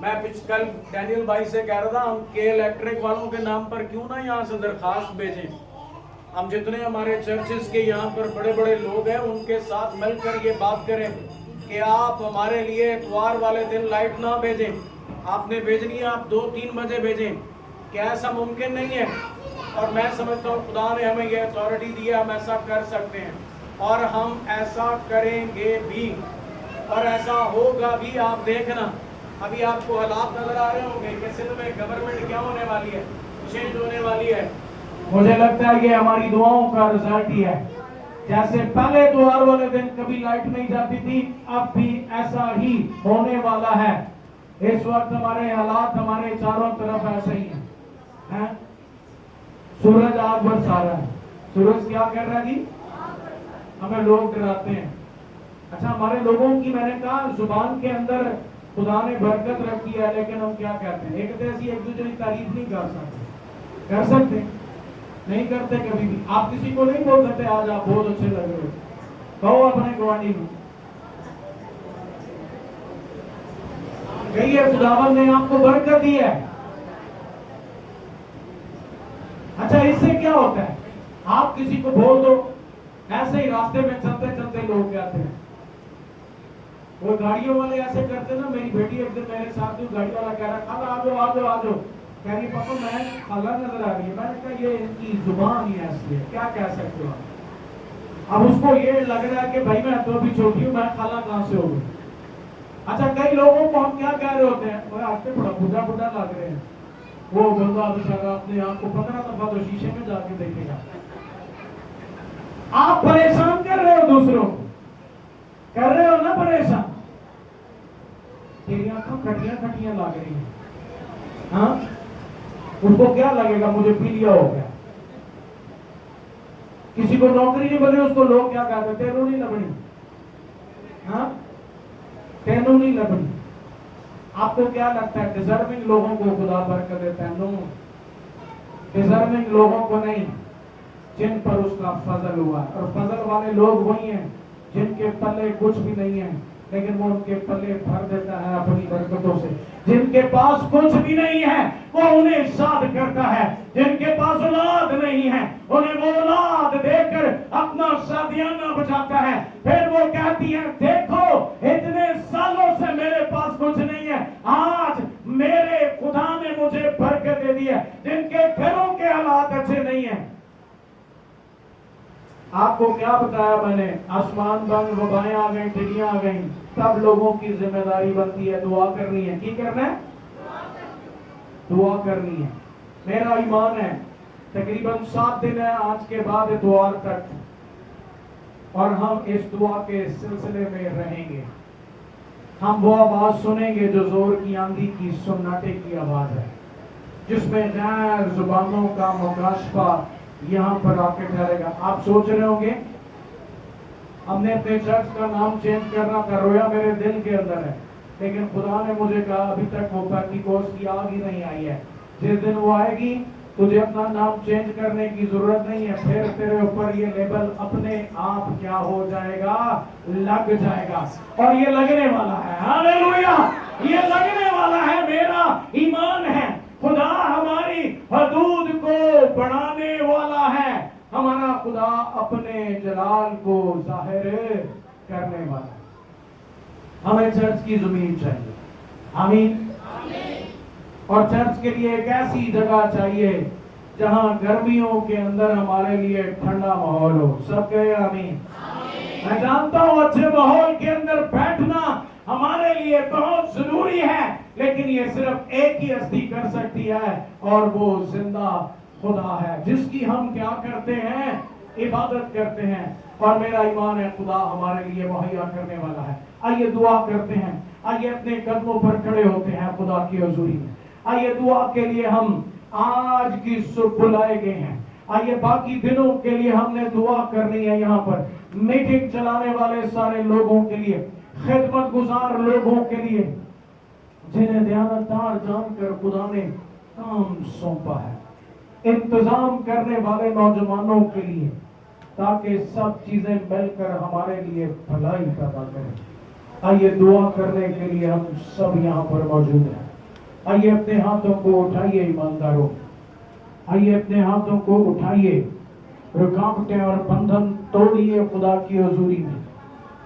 میں کل ڈینیل بھائی سے کہہ رہا تھا ہم کے الیکٹرک والوں کے نام پر کیوں نہ یہاں سے درخواست بھیجیں. ہم جتنے ہمارے چرچز کے یہاں پر بڑے بڑے لوگ ہیں ان کے ساتھ مل کر یہ بات کریں کہ آپ ہمارے لیے اتوار والے دن لائٹ نہ بھیجیں. آپ نے بھیجنی ہے آپ 2-3 بجے بھیجیں. کیا ایسا ممکن نہیں ہے؟ اور میں سمجھتا ہوں خدا نے ہمیں یہ اتھارٹی دی ہے, ہم ایسا کر سکتے ہیں اور ہم ایسا کریں گے بھی اور ایسا ہوگا بھی. آپ دیکھنا ابھی آپ کو حالات نظر آ رہے ہوں گے کہ سندھ میں گورنمنٹ کیا ہونے والی ہے, چینج ہونے والی ہے. مجھے لگتا ہے یہ ہماری دعاؤں کا رزلٹ ہی ہے. جیسے پہلے اتوار والے دن کبھی لائٹ نہیں جاتی تھی, اب بھی ایسا ہی ہونے والا ہے. اس وقت ہمارے حالات ہمارے چاروں طرف ایسے ہی ہیں. سورج آگ برسا رہا ہے. سورج کیا کر رہا ہے جی؟ ہمیں لوگ ڈراتے ہیں. اچھا ہمارے لوگوں کی میں نے کہا زبان کے اندر خدا نے برکت رکھی ہے, لیکن ہم کیا کہتے ہیں؟ ایک ایسی ایک دوسرے کی تعریف نہیں کر سکتے. کر سکتے نہیں کرتے کبھی بھی. آپ کسی کو نہیں بول سکتے آج آپ بہت اچھے لگ رہے ہو. کہو اپنے گوانڈی میں کہیے خداوند نے آپ کو برکت دی ہے. اچھا اس سے کیا ہوتا ہے؟ آپ کسی کو بول دو, ایسے ہی راستے میں چلتے چلتے لوگ کہتے ہیں, وہ گاڑیوں والے ایسے کرتے نا. میری بیٹی ایک دن میرے ساتھ گاڑی والا کہہ رہا خالہ آ جاؤ آ جاؤ آ جاؤ. کہہ رہی پاپا میں خالہ نظر آ رہی ہے. میں نے کہا یہ ان کی زبان ہی ایسی ہے, کیا کہہ سکتے ہو آپ. اب اس کو یہ لگ رہا ہے کہ بھائی میں تو بھی چھوٹی ہوں, میں خالہ کہاں سے ہو گئی. اچھا کئی لوگوں کو ہم کیا کہہ رہے ہوتے ہیں, وہ آج بڑا بڈھا بڈھا لگ رہے ہیں. وہ بندہ بیچارہ اپنے آپ کو 15 دفعہ تو شیشے میں جا کے دیکھے گا. آپ پریشان کر رہے ہو دوسروں کو, کر رہے ہو نا پریشان. تیری آنکھیں کھٹیاں کھٹیاں لگ رہی ہیں. ہاں اس کو کیا لگے گا مجھے پیلیا ہو گیا. کسی کو نوکری نہیں بنے اس کو لوگ کیا کہتے ہیں, تینوں نہیں لبنی. ہاں تینوں نہیں لبنی. آپ کو کیا لگتا ہے ڈیزرونگ لوگوں کو خدا برکت دیتا ہے؟ نو, ڈیزرونگ لوگوں کو نہیں, جن پر اس کا فضل ہوا. اور فضل والے لوگ وہی ہیں جن کے پلے کچھ بھی نہیں ہے لیکن وہ ان کے پلے بھر دیتا ہے اپنی برکتوں سے. جن کے پاس کچھ بھی نہیں ہے وہ انہیں شاد کرتا ہے. جن کے پاس اولاد نہیں ہے انہیں وہ اولاد دے کر اپنا شادیانہ بچاتا ہے. پھر وہ کہتی ہے دیکھو اتنے سالوں سے میرے پاس کچھ نہیں ہے, آج میرے خدا نے مجھے برکت دے دی ہے. جن کے گھروں کے حالات اچھے نہیں ہیں, آپ کو کیا بتایا میں نے, آسمان بند, وبائیں آ گئیں, ٹڈیاں آ گئیں, تب لوگوں کی ذمہ داری بنتی ہے دعا کرنی ہے. کی کرنا ہے؟ دعا کرنی ہے. میرا ایمان ہے تقریباً 7 دن ہے آج کے بعد اتوار تک, اور ہم اس دعا کے سلسلے میں رہیں گے. ہم وہ آواز سنیں گے جو زور کی آندھی کی سناٹے کی آواز ہے, جس میں غیر زبانوں کا مکاشفہ یہاں پر آ کے ٹھہرے گا. آپ سوچ رہے ہوں گے ہم نے اپنے چرچ کا نام چینج کرنا تھا, رویا میرے دل کے اندر ہے, لیکن خدا نے مجھے کہا ابھی تک وہ پینٹیکوسٹ کی آگ ہی نہیں آئی ہے. جس دن وہ آئے گی تجھے اپنا نام چینج کرنے کی ضرورت نہیں ہے. پھر تیرے اوپر یہ لیبل اپنے آپ کیا ہو جائے گا, لگ جائے گا. اور یہ لگنے والا ہے. ہاللیلویا, یہ لگنے والا ہے. میرا ایمان ہے خدا ہماری حدود کو بڑھانے والا ہے. ہمارا خدا اپنے جلال کو ظاہر کرنے والا ہے. ہمیں چرچ کی زمین چاہیے. آمین. اور چرچ کے لیے ایک ایسی جگہ چاہیے جہاں گرمیوں کے اندر ہمارے لیے ٹھنڈا ماحول ہو. سب کہے آمین. میں جانتا ہوں اچھے ماحول کے اندر بیٹھنا ہمارے لیے بہت ضروری ہے, لیکن یہ صرف ایک ہی ہستی کر سکتی ہے اور وہ زندہ خدا ہے جس کی ہم کیا کرتے ہیں, عبادت کرتے ہیں. اور میرا ایمان ہے خدا ہمارے لیے مہیا کرنے والا ہے. آئیے دعا کرتے ہیں, آئیے اپنے قدموں پر کھڑے ہوتے ہیں خدا کی حضوری میں. آئیے دعا کے لیے ہم آج کی صبح بلائے گئے ہیں. آئیے باقی دنوں کے لیے ہم نے دعا کرنی ہے. یہاں پر میٹنگ چلانے والے سارے لوگوں کے لیے, خدمت گزار لوگوں کے لیے جنہیں دیانتدار جان کر خدا نے کام سونپا ہے, انتظام کرنے والے نوجوانوں کے لیے, تاکہ سب چیزیں مل کر ہمارے لیے بھلائی پیدا کریں. آئیے دعا کرنے کے لیے ہم سب یہاں پر موجود ہیں. آئیے اپنے ہاتھوں کو اٹھائیے ایمانداروں، آئیے اپنے ہاتھوں کو اٹھائیے، رکاوٹیں اور بندھن توڑیے خدا کی حضوری میں۔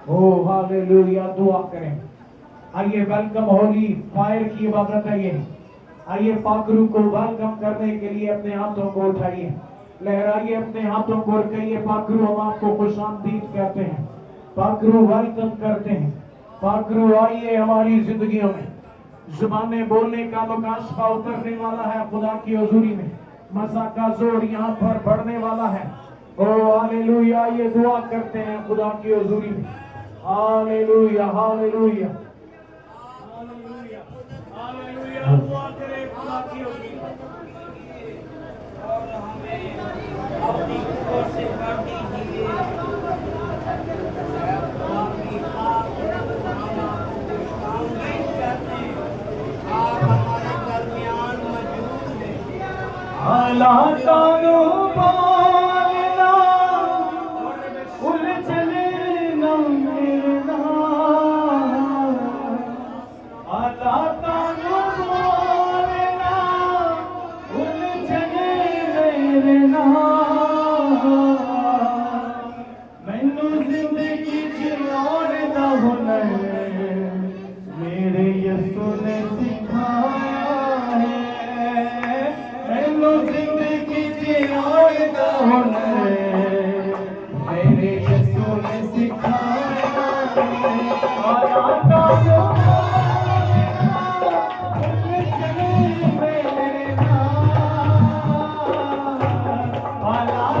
او ہالےلویا، دعا کریں۔ آئیے ویلکم ہولی فائر کی عبادت ہے یہ۔ آئیے پاکرو کو ویلکم کرنے کے لیے اپنے ہاتھوں کو اٹھائیے، لہرائیے اپنے ہاتھوں کو اور کہیے پاکرو ہم آپ کو خوش آمدید کہتے ہیں، پاکرو ویلکم کرتے ہیں، پاکرو آئیے ہماری زندگیوں میں۔ زبانیں بولنے کا مکاشفہ اترنے والا ہے خدا کی حضوری میں، مزہ کا زور یہاں پر بڑھنے والا ہے۔ او ہالےلویا، یہ دعا کرتے ہیں خدا کی حضوری میں۔ ہالےلویا ہالےلویا ہالےلویا ہالےلویا، دعا کریں خدا کی حضوری میں۔ اور ہمیں اپنی قوت سے کر دیجیے، اپنی خاص آپ ہمارے درمیان موجود ہیں۔ حالات پالنا الجھنے نہ میرنا، حالات پالنا الجھنے میرنا، مینوں زندگی جیون دا ہنر میرے یسوع نے سکھایا ہے، مینوں زندگی جیون دا ہنر میرے یسوع نے سکھایا ہے۔ حالات جو الجھنے میرنا، حالات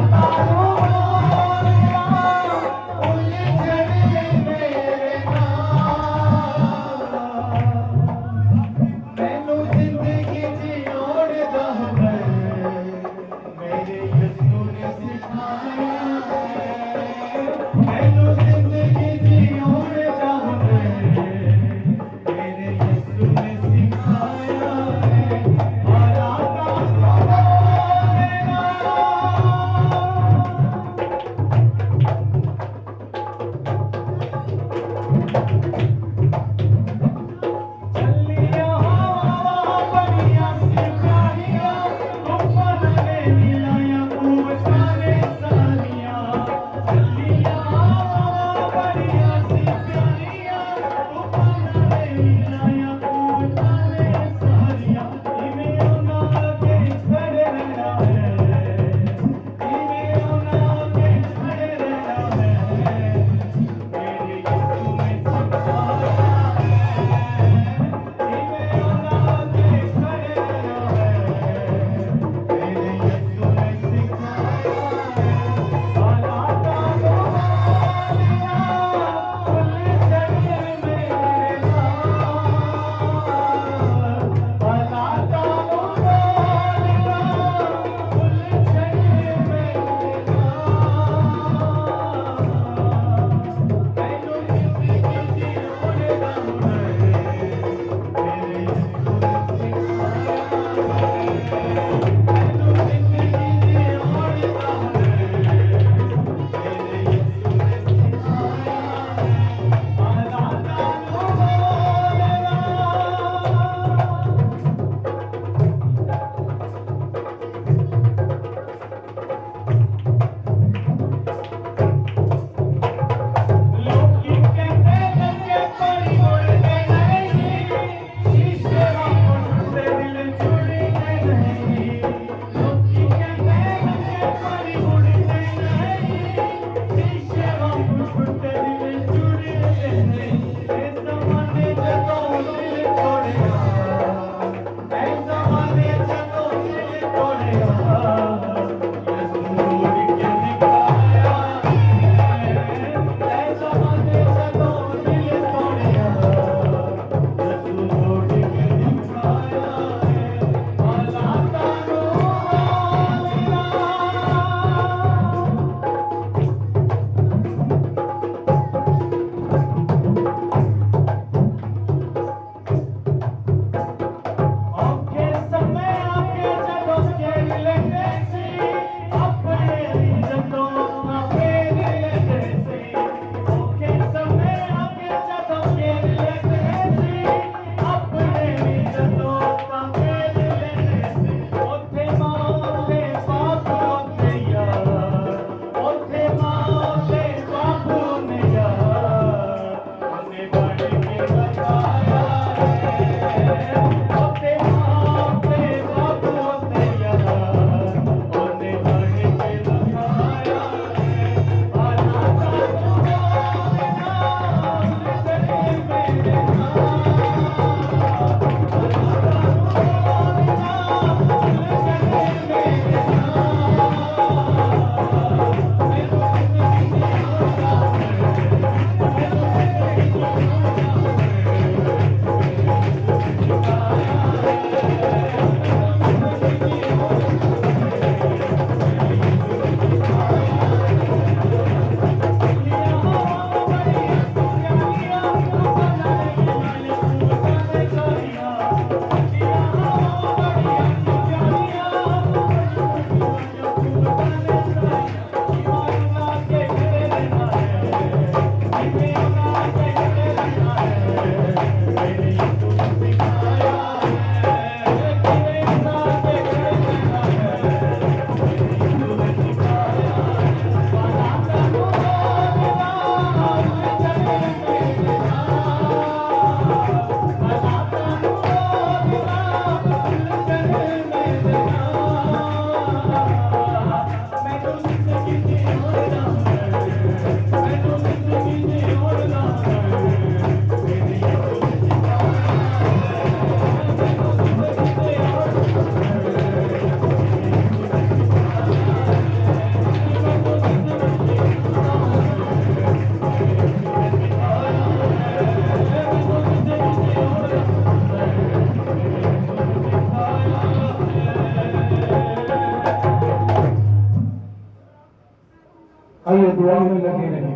آئیے دعا میں لگے رہیں۔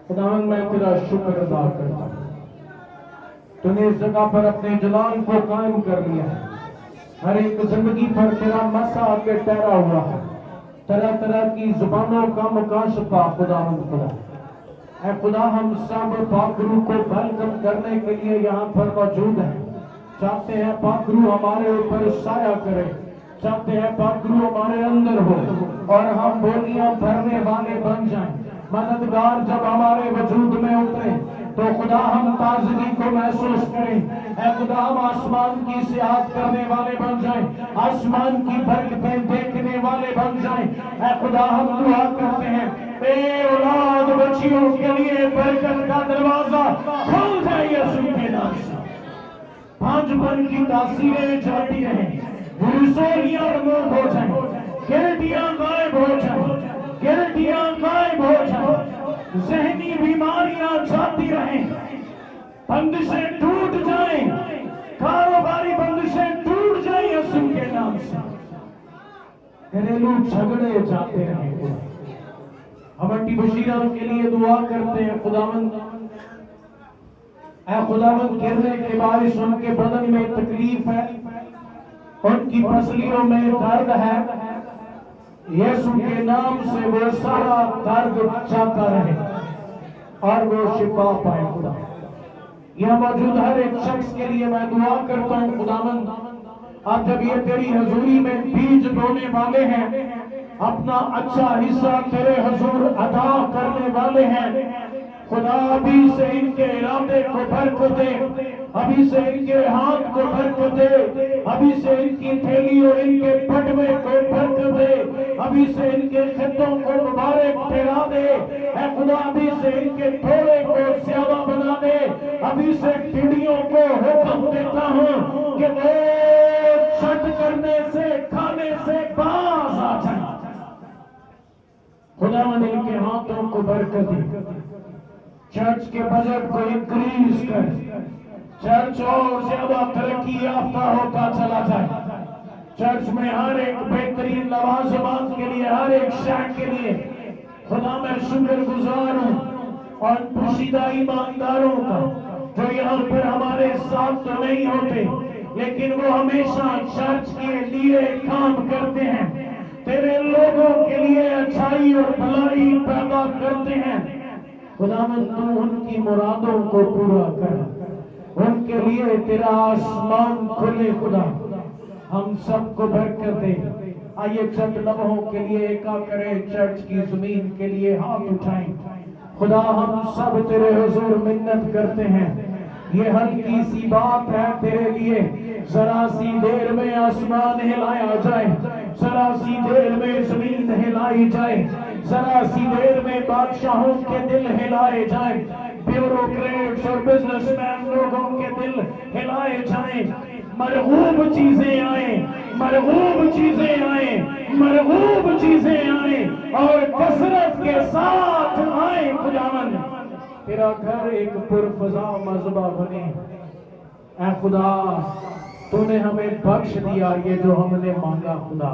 خداوند میں تیرا شکر ادا کرتا ہوں، تو نے اس جگہ پر اپنے جلال کو قائم کر لیا ہے، ہر ایک زندگی پر تیرا مسا آ کے ٹھہرا ہوا ہے، طرح طرح کی زبانوں کا مکاشفہ خداوند خدا۔ اے خدا ہم سب پاک روح کو ویلکم کرنے کے لیے یہاں پر موجود ہیں، چاہتے ہیں پاک روح ہمارے اوپر سایہ کرے، چاہتے ہیں پاک روح ہمارے اندر ہو اور ہم بولیاں بھرنے والے بن جائیں۔ مددگار جب ہمارے وجود میں اترے تو خدا ہم تازگی کو محسوس کریں۔ اے خدا ہم آسمان کی سیاحت کرنے والے بن جائیں، آسمان کی برکتیں دیکھنے والے بن جائیں۔ اے خدا ہم دعا کرتے ہیں بے اولاد بچیوں کے لیے برکت کا دروازہ کھل جائے یسوع کے نام سے۔ پانچ بن کی تاثیریں جاتی رہیں، رسولیاں رموو ہو جائیں، گلٹیاں غائب ہو جائیں، گلٹیاں غائب ہو جائیں، ذہنی بیماریاں جاتی رہیں، بندشیں ٹوٹ جائیں، کاروباری بندشیں ٹوٹ جائیں یسوع کے نام سے۔ گھریلو جھگڑے جاتے رہیں۔ ہم انٹی بشیرہ کے لیے دعا کرتے ہیں خداوند، اے خداوند گرنے کے باعث ان کے بدن میں تکلیف ہے، ان کی پسلیوں میں درد ہے، یسوع کے نام سے وہ سارا درد جاتا رہے اور وہ شفا پائے خدا۔ یہاں موجود ہر ایک شخص کے لیے میں دعا کرتا ہوں خداوند، آپ جب یہ تیری حضوری میں بیج بونے والے ہیں، اپنا اچھا حصہ تیرے حضور ادا کرنے والے ہیں، خدا ابھی سے ان کے ارادے کو برکت دے، ابھی سے ان کے ہاتھ کو برکت دے، ابھی سے ان کی تھیلی اور ان کے پٹوے کو برکت دے، ابھی سے ان کے خطوں کو مبارک ٹھہرا دے۔ اے خدا ابھی سے ان کے تھوڑے کو زیادہ بنا دے، ابھی سے ٹڈیوں کو حکم دیتا ہوں کہ وہ چھٹ کرنے سے کھانے سے باز آ جائیں۔ خدا ان کے ہاتھوں کو برکت دے، چرچ کے بجٹ کو انکریز کر، چرچ اور زیادہ ترقی یافتہ ہوتا چلا جائے، چرچ میں ہر ایک بہترین لوازمات کے لیے، ہر ایک شے کے لیے خدا میں شکر گزار ہوں، اور پوشیدہ ایمانداروں کا جو یہاں پر ہمارے ساتھ تو نہیں ہوتے لیکن وہ ہمیشہ چرچ کے لیے کام کرتے ہیں، تیرے لوگوں کے لیے اچھائی اور بھلائی پیدا کرتے ہیں۔ خداوند تو ان کی مرادوں کو پورا کر، ان کے لیے تیرا آسمان کھلے خدا، ہم سب کو برکت دے۔ آئیے چند لمحوں کے لیے ایکا کریں، چرچ کی زمین کے لیے ہاتھ اٹھائیں۔ خدا ہم سب تیرے حضور منت کرتے ہیں، یہ ہلکی سی بات ہے تیرے لیے، ذرا سی دیر میں آسمان ہلایا جائے، ذرا سی دیر میں زمین ہلائی جائے، ذرا سی دیر میں بادشاہوں کے دل ہلائے جائیں، بیوروکریٹس اور بزنس مین لوگوں کے دل ہلائے جائیں، مرغوب چیزیں آئیں، مرغوب چیزیں آئیں، مرغوب چیزیں آئیں اور کثرت کے ساتھ آئیں۔ خداوند تیرا گھر ایک پرفضا مذبح بنے۔ اے خدا تو نے ہمیں بخش دیا یہ جو ہم نے مانگا، خدا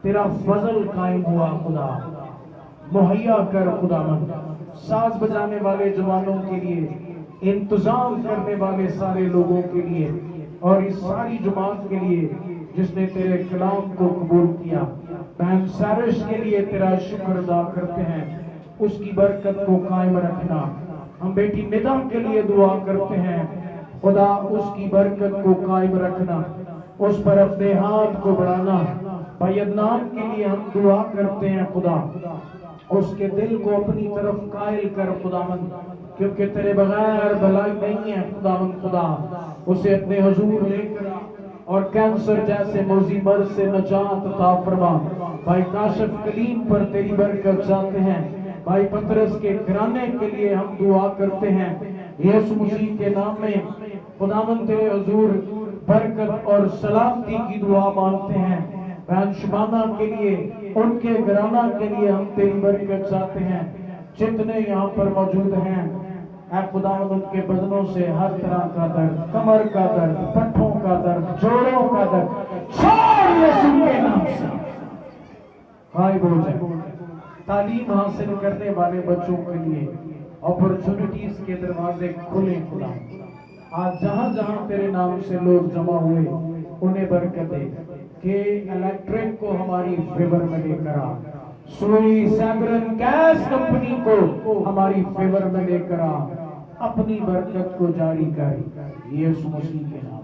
تیرا فضل قائم ہوا، خدا مہیا کر خداوند، ساز بجانے والے جوانوں کے لیے، انتظام کرنے والے سارے لوگوں کے لیے اور اس ساری جماعت کے لیے جس نے تیرے کلام کو قبول کیا، بہن سارش کے لیے تیرا شکر ادا کرتے ہیں، اس کی برکت کو قائم رکھنا۔ ہم بیٹی ندا کے لیے دعا کرتے ہیں، خدا اس کی برکت کو قائم رکھنا، اس پر اپنے ہاتھ کو بڑھانا۔ بھائی عدنان کے لیے ہم دعا کرتے ہیں، خدا اس کے دل کو اپنی طرف قائل کر خداوند، کیونکہ تیرے بغیر بھلائی نہیں ہے خداوند۔ خدا اسے اپنے حضور لے کر اور کینسر جیسے موذی مرض سے نجات عطا فرما۔ بھائی کاشف کلیم پر تیری برکت چاہتے ہیں، بھائی پطرس کے گھرانے کے لیے ہم دعا کرتے ہیں، یسوع مسیح کے نام میں خداوند تیرے حضور برکت اور سلامتی کی دعا مانگتے ہیں۔ بہن شبانہ کے لیے، ان کے گھرانہ کے لیے ہم تیری برکت چاہتے ہیں، جتنے یہاں پر موجود ہیں اے خداوند ان کے بدنوں سے ہر طرح کا درد، کمر کا درد، پٹھوں کا درد، جوڑوں کا درد چھوڑ یسوع کے نام سے غائب ہو جائے۔ تعلیم حاصل کرنے والے بچوں کے لیے اپرچونٹیز کے دروازے کھلے خدا. آج جہاں جہاں تیرے نام سے لوگ جمع ہوئے انہیں برکت دے کہ الیکٹرک کو ہماری فیور میں لے کر آ, سوئی سیگرن گیس کمپنی کو ہماری فیور میں لے کر آ, اپنی برکت کو جاری کر, یسوع مسیح کے نام.